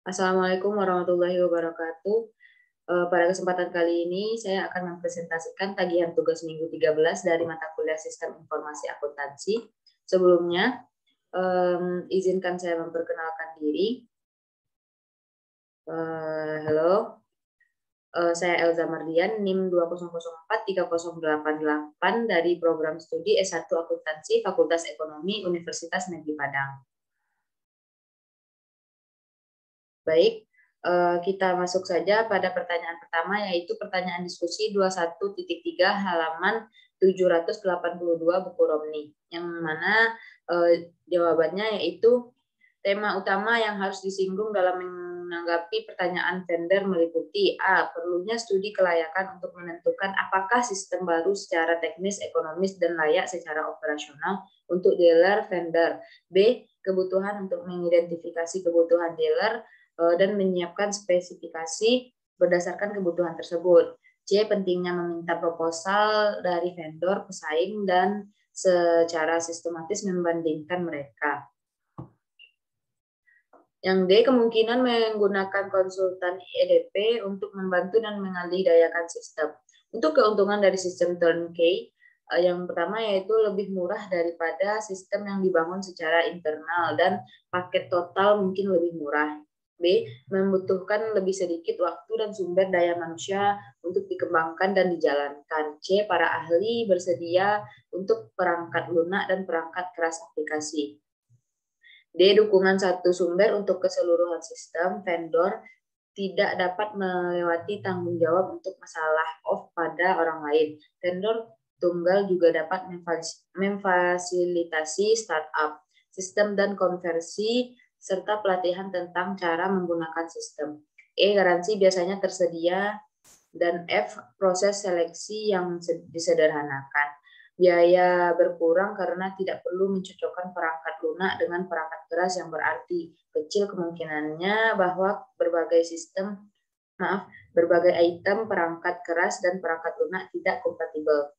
Assalamualaikum warahmatullahi wabarakatuh. Pada kesempatan kali ini saya akan mempresentasikan tagihan tugas minggu 13 dari mata kuliah Sistem Informasi Akuntansi. Sebelumnya, izinkan saya memperkenalkan diri. Halo, saya Elza Mardian, NIM 20043088 dari program studi S1 Akuntansi Fakultas Ekonomi Universitas Negeri Padang. Baik, kita masuk saja pada pertanyaan pertama, yaitu pertanyaan diskusi 21.3 halaman 782 buku Romni, yang mana jawabannya yaitu tema utama yang harus disinggung dalam menanggapi pertanyaan vendor meliputi A. Perlunya studi kelayakan untuk menentukan apakah sistem baru secara teknis, ekonomis, dan layak secara operasional untuk dealer vendor. B. Kebutuhan untuk mengidentifikasi kebutuhan dealer dan menyiapkan spesifikasi berdasarkan kebutuhan tersebut. C. Pentingnya meminta proposal dari vendor pesaing dan secara sistematis membandingkan mereka. Yang D. Kemungkinan menggunakan konsultan EDP untuk membantu dan mengalihdayakan sistem. Untuk keuntungan dari sistem turnkey, yang pertama yaitu lebih murah daripada sistem yang dibangun secara internal dan paket total mungkin lebih murah. B. Membutuhkan lebih sedikit waktu dan sumber daya manusia untuk dikembangkan dan dijalankan. C. Para ahli bersedia untuk perangkat lunak dan perangkat keras aplikasi. D. Dukungan satu sumber untuk keseluruhan sistem vendor tidak dapat melewati tanggung jawab untuk masalah off pada orang lain. Vendor tunggal juga dapat memfasilitasi startup, sistem dan konversi, serta pelatihan tentang cara menggunakan sistem. E. Garansi biasanya tersedia. Dan F. Proses seleksi yang disederhanakan. Biaya berkurang karena tidak perlu mencocokkan perangkat lunak dengan perangkat keras, yang berarti kecil kemungkinannya bahwa berbagai item perangkat keras dan perangkat lunak tidak kompatibel.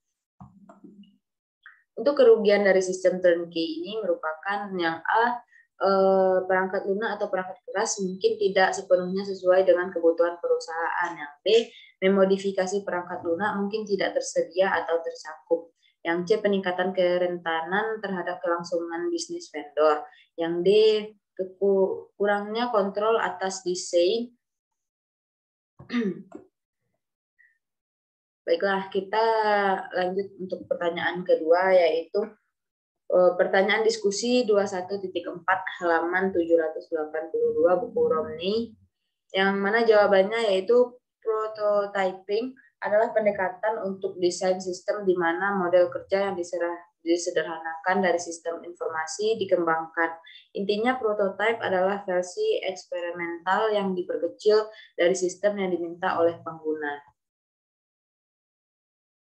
Untuk kerugian dari sistem turnkey ini merupakan yang A. Perangkat lunak atau perangkat keras mungkin tidak sepenuhnya sesuai dengan kebutuhan perusahaan. Yang B. Memodifikasi perangkat lunak mungkin tidak tersedia atau tercakup. Yang C. Peningkatan kerentanan terhadap kelangsungan bisnis vendor. Yang D. Kurangnya kontrol atas desain. Baiklah, kita lanjut untuk pertanyaan kedua, yaitu pertanyaan diskusi 21.4 halaman 782 buku Romni, yang mana jawabannya yaitu prototyping adalah pendekatan untuk desain sistem di mana model kerja yang disederhanakan dari sistem informasi dikembangkan. Intinya prototype adalah versi eksperimental yang diperkecil dari sistem yang diminta oleh pengguna.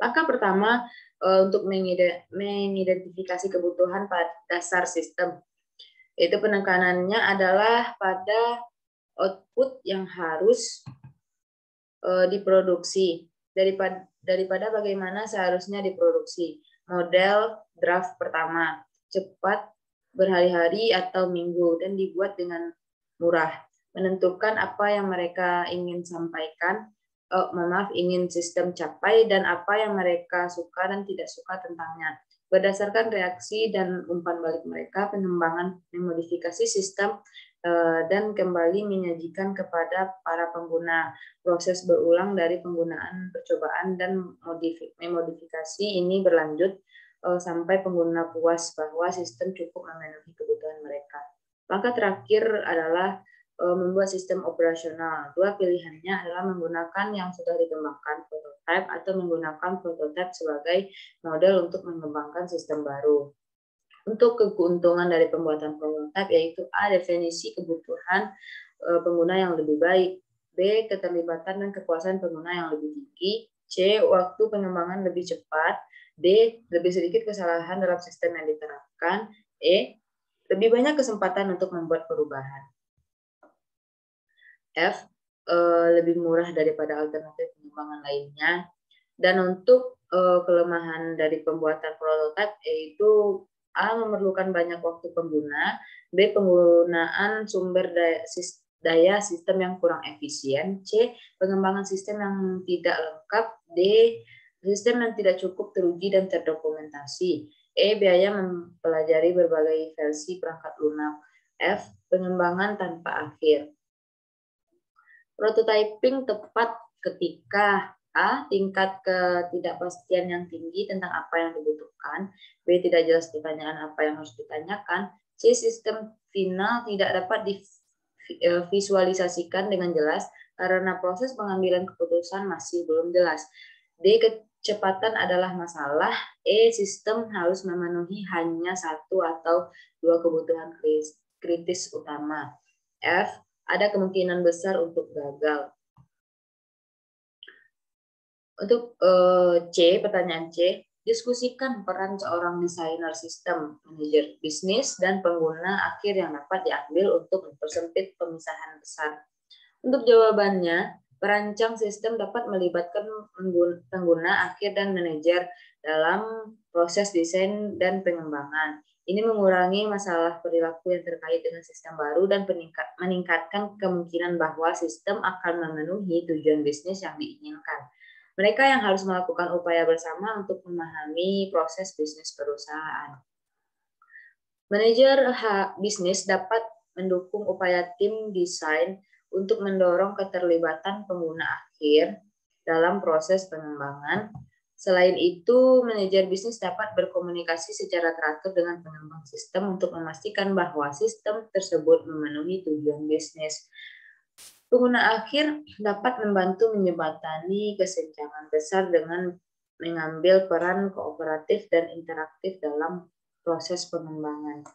Langkah pertama untuk mengidentifikasi kebutuhan pada dasar sistem, yaitu penekanannya adalah pada output yang harus diproduksi daripada bagaimana seharusnya diproduksi. Model draft pertama, cepat, berhari-hari atau minggu, dan dibuat dengan murah. Menentukan apa yang mereka ingin sampaikan, ingin sistem capai, dan apa yang mereka suka dan tidak suka tentangnya. Berdasarkan reaksi dan umpan balik mereka, pengembangan memodifikasi sistem dan kembali menyajikan kepada para pengguna. Proses berulang dari penggunaan, percobaan, dan memodifikasi ini berlanjut sampai pengguna puas bahwa sistem cukup memenuhi kebutuhan mereka. Langkah terakhir adalah membuat sistem operasional. Dua pilihannya adalah menggunakan yang sudah dikembangkan, prototype, atau menggunakan prototype sebagai model untuk mengembangkan sistem baru. Untuk keuntungan dari pembuatan prototype yaitu A. Definisi kebutuhan pengguna yang lebih baik. B. Keterlibatan dan kekuasaan pengguna yang lebih tinggi. C. Waktu pengembangan lebih cepat. D. Lebih sedikit kesalahan dalam sistem yang diterapkan. E. Lebih banyak kesempatan untuk membuat perubahan. F. Lebih murah daripada alternatif pengembangan lainnya. Dan untuk kelemahan dari pembuatan prototype yaitu A. Memerlukan banyak waktu pengguna. B. Penggunaan sumber daya sistem yang kurang efisien. C. Pengembangan sistem yang tidak lengkap. D. Sistem yang tidak cukup teruji dan terdokumentasi. E. Biaya mempelajari berbagai versi perangkat lunak. F. Pengembangan tanpa akhir. Prototyping tepat ketika A. Tingkat ketidakpastian yang tinggi tentang apa yang dibutuhkan. B. Tidak jelas pertanyaan apa yang harus ditanyakan. C. Sistem final tidak dapat divisualisasikan dengan jelas karena proses pengambilan keputusan masih belum jelas. D. Kecepatan adalah masalah. E. Sistem harus memenuhi hanya satu atau dua kebutuhan kritis utama. F. Ada kemungkinan besar untuk gagal. Untuk C, pertanyaan C, diskusikan peran seorang desainer sistem, manajer bisnis, dan pengguna akhir yang dapat diambil untuk mempersempit pemisahan besar. Untuk jawabannya, perancang sistem dapat melibatkan pengguna akhir dan manajer dalam proses desain dan pengembangan. Ini mengurangi masalah perilaku yang terkait dengan sistem baru dan meningkatkan kemungkinan bahwa sistem akan memenuhi tujuan bisnis yang diinginkan. Mereka yang harus melakukan upaya bersama untuk memahami proses bisnis perusahaan. Manajer bisnis dapat mendukung upaya tim desain untuk mendorong keterlibatan pengguna akhir dalam proses pengembangan. Selain itu, manajer bisnis dapat berkomunikasi secara teratur dengan pengembang sistem untuk memastikan bahwa sistem tersebut memenuhi tujuan bisnis. Pengguna akhir dapat membantu menjembatani kesenjangan besar dengan mengambil peran kooperatif dan interaktif dalam proses pengembangan.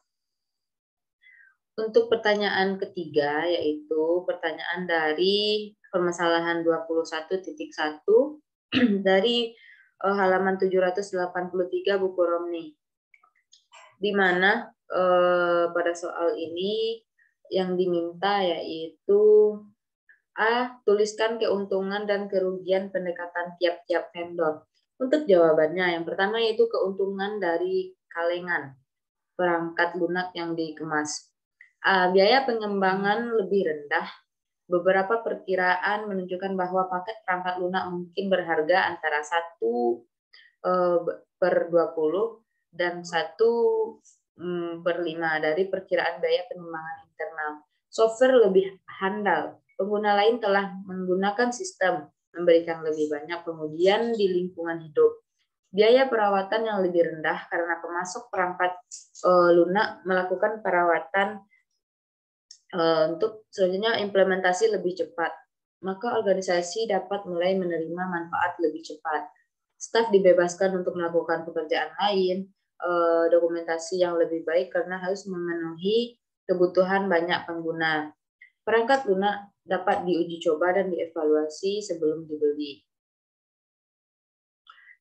Untuk pertanyaan ketiga, yaitu pertanyaan dari permasalahan 21.1 dari halaman 783 buku Romney, di mana pada soal ini yang diminta yaitu A. Tuliskan keuntungan dan kerugian pendekatan tiap-tiap vendor. Untuk jawabannya, yang pertama yaitu keuntungan dari kalengan perangkat lunak yang dikemas. A. Biaya pengembangan lebih rendah. Beberapa perkiraan menunjukkan bahwa paket perangkat lunak mungkin berharga antara 1/20 dan 1/5 dari perkiraan biaya pengembangan internal. Software lebih handal. Pengguna lain telah menggunakan sistem, memberikan lebih banyak pengujian di lingkungan hidup. Biaya perawatan yang lebih rendah karena pemasok perangkat lunak melakukan perawatan untuk selanjutnya implementasi lebih cepat. Maka organisasi dapat mulai menerima manfaat lebih cepat. Staf dibebaskan untuk melakukan pekerjaan lain, dokumentasi yang lebih baik karena harus memenuhi kebutuhan banyak pengguna. Perangkat lunak dapat diuji coba dan dievaluasi sebelum dibeli.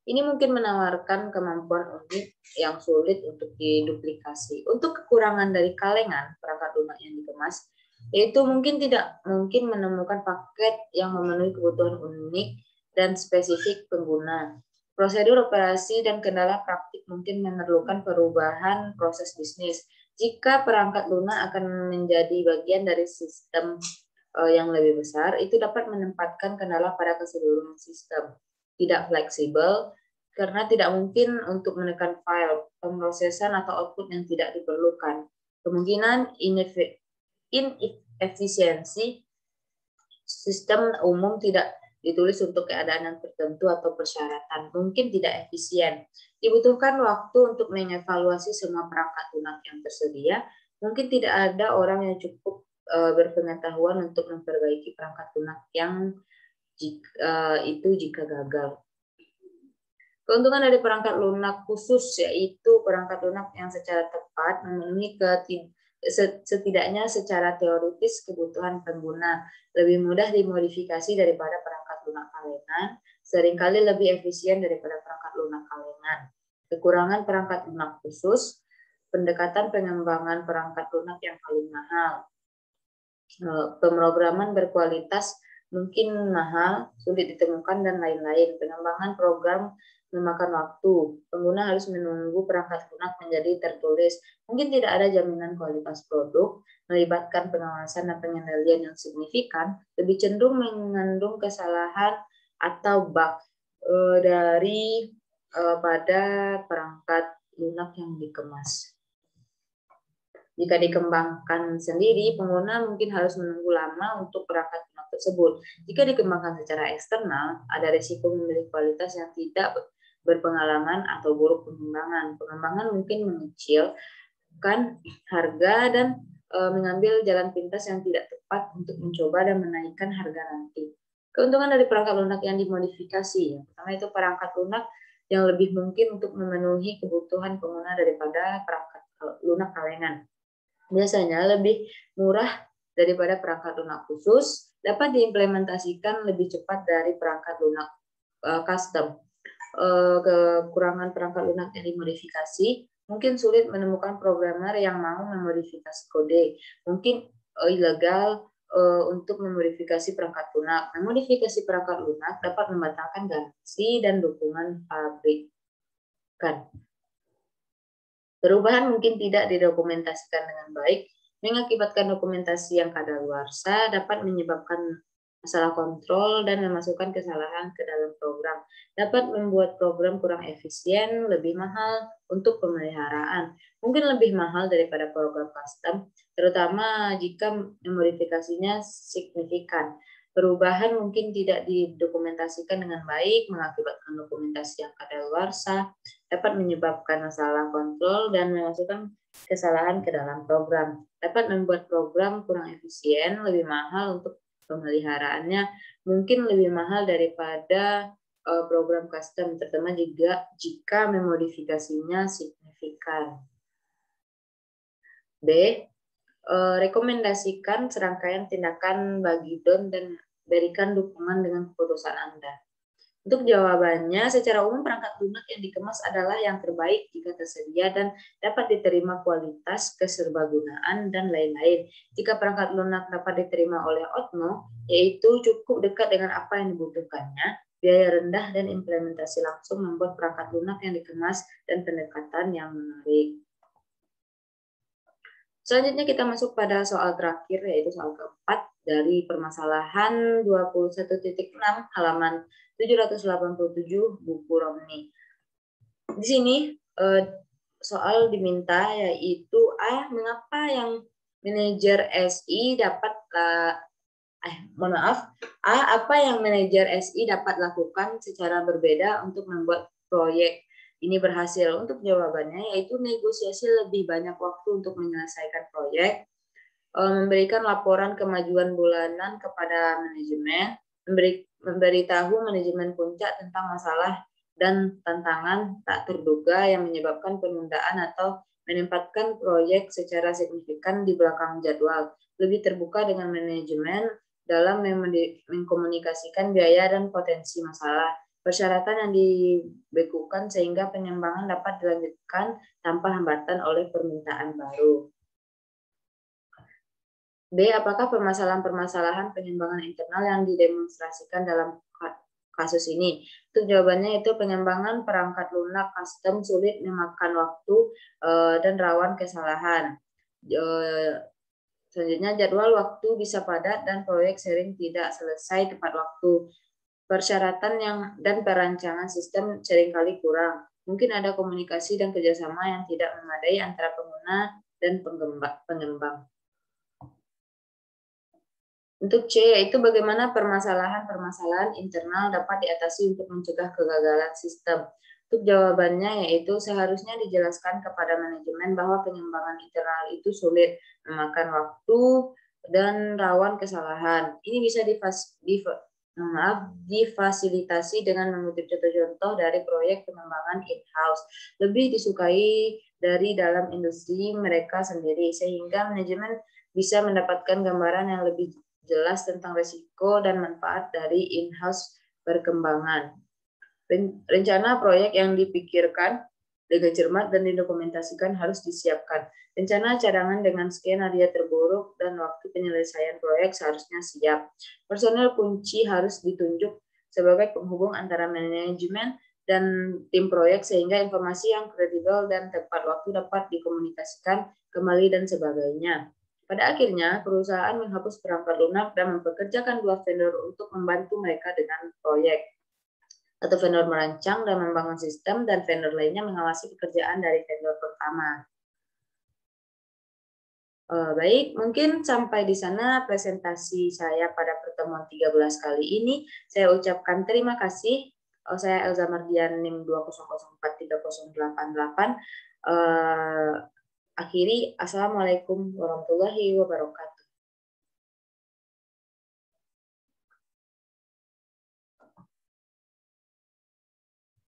Ini mungkin menawarkan kemampuan unik yang sulit untuk diduplikasi. Untuk kekurangan dari kalengan perangkat lunak yang dikemas, yaitu mungkin tidak mungkin menemukan paket yang memenuhi kebutuhan unik dan spesifik pengguna. Prosedur operasi dan kendala praktik mungkin memerlukan perubahan proses bisnis. Jika perangkat lunak akan menjadi bagian dari sistem yang lebih besar, itu dapat menempatkan kendala pada keseluruhan sistem. Tidak fleksibel, karena tidak mungkin untuk menekan file, pemrosesan atau output yang tidak diperlukan. Kemungkinan inefisiensi sistem umum tidak ditulis untuk keadaan yang tertentu atau persyaratan, mungkin tidak efisien. Dibutuhkan waktu untuk mengevaluasi semua perangkat lunak yang tersedia. Mungkin tidak ada orang yang cukup berpengetahuan untuk memperbaiki perangkat lunak yang jika gagal. Keuntungan dari perangkat lunak khusus yaitu perangkat lunak yang secara tepat memenuhi setidaknya secara teoritis kebutuhan pengguna, lebih mudah dimodifikasi daripada perangkat lunak kalengan, seringkali lebih efisien daripada perangkat lunak kalengan. Kekurangan perangkat lunak khusus, pendekatan pengembangan perangkat lunak yang paling mahal. Pemrograman berkualitas mungkin mahal, sulit ditemukan, dan lain-lain. Pengembangan program memakan waktu. Pengguna harus menunggu perangkat lunak menjadi tertulis. Mungkin tidak ada jaminan kualitas produk. melibatkan pengawasan dan pengendalian yang signifikan, lebih cenderung mengandung kesalahan atau bug pada perangkat lunak yang dikemas. Jika dikembangkan sendiri, pengguna mungkin harus menunggu lama untuk perangkat lunak tersebut. Jika dikembangkan secara eksternal, ada risiko memiliki kualitas yang tidak berpengalaman atau buruk pengembangan. Pengembangan mungkin mengecilkan harga dan mengambil jalan pintas yang tidak tepat untuk mencoba dan menaikkan harga nanti. Keuntungan dari perangkat lunak yang dimodifikasi. Yang pertama itu perangkat lunak yang lebih mungkin untuk memenuhi kebutuhan pengguna daripada perangkat lunak kalengan. Biasanya lebih murah daripada perangkat lunak khusus, dapat diimplementasikan lebih cepat dari perangkat lunak custom. Kekurangan perangkat lunak yang dimodifikasi, mungkin sulit menemukan programmer yang mau memodifikasi kode, mungkin ilegal untuk memodifikasi perangkat lunak. Memodifikasi perangkat lunak dapat membatalkan garansi dan dukungan pabrikan. Perubahan mungkin tidak didokumentasikan dengan baik, mengakibatkan dokumentasi yang kadaluarsa, dapat menyebabkan masalah kontrol dan memasukkan kesalahan ke dalam program, dapat membuat program kurang efisien, lebih mahal untuk pemeliharaan, mungkin lebih mahal daripada program custom, terutama jika modifikasinya signifikan. Perubahan mungkin tidak didokumentasikan dengan baik, mengakibatkan dokumentasi yang kadaluarsa, dapat menyebabkan masalah kontrol dan memasukkan kesalahan ke dalam program. Dapat membuat program kurang efisien, lebih mahal untuk pemeliharaannya, mungkin lebih mahal daripada program custom, terutama jika memodifikasinya signifikan. B. Rekomendasikan serangkaian tindakan bagi Don dan berikan dukungan dengan keputusan Anda. Untuk jawabannya, secara umum perangkat lunak yang dikemas adalah yang terbaik jika tersedia dan dapat diterima kualitas, keserbagunaan, dan lain-lain. Jika perangkat lunak dapat diterima oleh Otno, yaitu cukup dekat dengan apa yang dibutuhkannya, biaya rendah, dan implementasi langsung membuat perangkat lunak yang dikemas dan pendekatan yang menarik. Selanjutnya kita masuk pada soal terakhir, yaitu soal keempat dari permasalahan 21.6 halaman 787 buku Romni. Di sini soal diminta yaitu mengapa yang manajer SI dapat apa yang manajer SI dapat lakukan secara berbeda untuk membuat proyek ini berhasil. Untuk jawabannya yaitu negosiasi lebih banyak waktu untuk menyelesaikan proyek, memberikan laporan kemajuan bulanan kepada manajemen, memberitahu manajemen puncak tentang masalah dan tantangan tak terduga yang menyebabkan penundaan atau menempatkan proyek secara signifikan di belakang jadwal, lebih terbuka dengan manajemen dalam mengkomunikasikan biaya dan potensi masalah, persyaratan yang dibekukan sehingga pengembangan dapat dilanjutkan tanpa hambatan oleh permintaan baru. B. Apakah permasalahan-permasalahan pengembangan internal yang didemonstrasikan dalam kasus ini? Untuk jawabannya itu pengembangan perangkat lunak custom sulit, memakan waktu, dan rawan kesalahan. Selanjutnya, jadwal waktu bisa padat dan proyek sering tidak selesai tepat waktu. Persyaratan dan perancangan sistem seringkali kurang. Mungkin ada komunikasi dan kerjasama yang tidak memadai antara pengguna dan pengembang. Untuk C, yaitu bagaimana permasalahan-permasalahan internal dapat diatasi untuk mencegah kegagalan sistem. Untuk jawabannya yaitu seharusnya dijelaskan kepada manajemen bahwa pengembangan internal itu sulit, memakan waktu, dan rawan kesalahan. Ini bisa difasilitasi dengan mengutip contoh-contoh dari proyek pengembangan in-house, lebih disukai dari dalam industri mereka sendiri, sehingga manajemen bisa mendapatkan gambaran yang lebih jelas tentang risiko dan manfaat dari in-house perkembangan. Rencana proyek yang dipikirkan dengan cermat dan didokumentasikan harus disiapkan. Rencana cadangan dengan skenario terburuk dan waktu penyelesaian proyek seharusnya siap. Personel kunci harus ditunjuk sebagai penghubung antara manajemen dan tim proyek sehingga informasi yang kredibel dan tepat waktu dapat dikomunikasikan kembali dan sebagainya. Pada akhirnya, perusahaan menghapus perangkat lunak dan mempekerjakan 2 vendor untuk membantu mereka dengan proyek. Satu vendor merancang dan membangun sistem, dan vendor lainnya mengawasi pekerjaan dari vendor pertama. Baik, mungkin sampai di sana presentasi saya pada pertemuan 13 kali ini. Saya ucapkan terima kasih. Saya Elza Mardian, NIM 200430888. Akhiri, Assalamualaikum warahmatullahi wabarakatuh.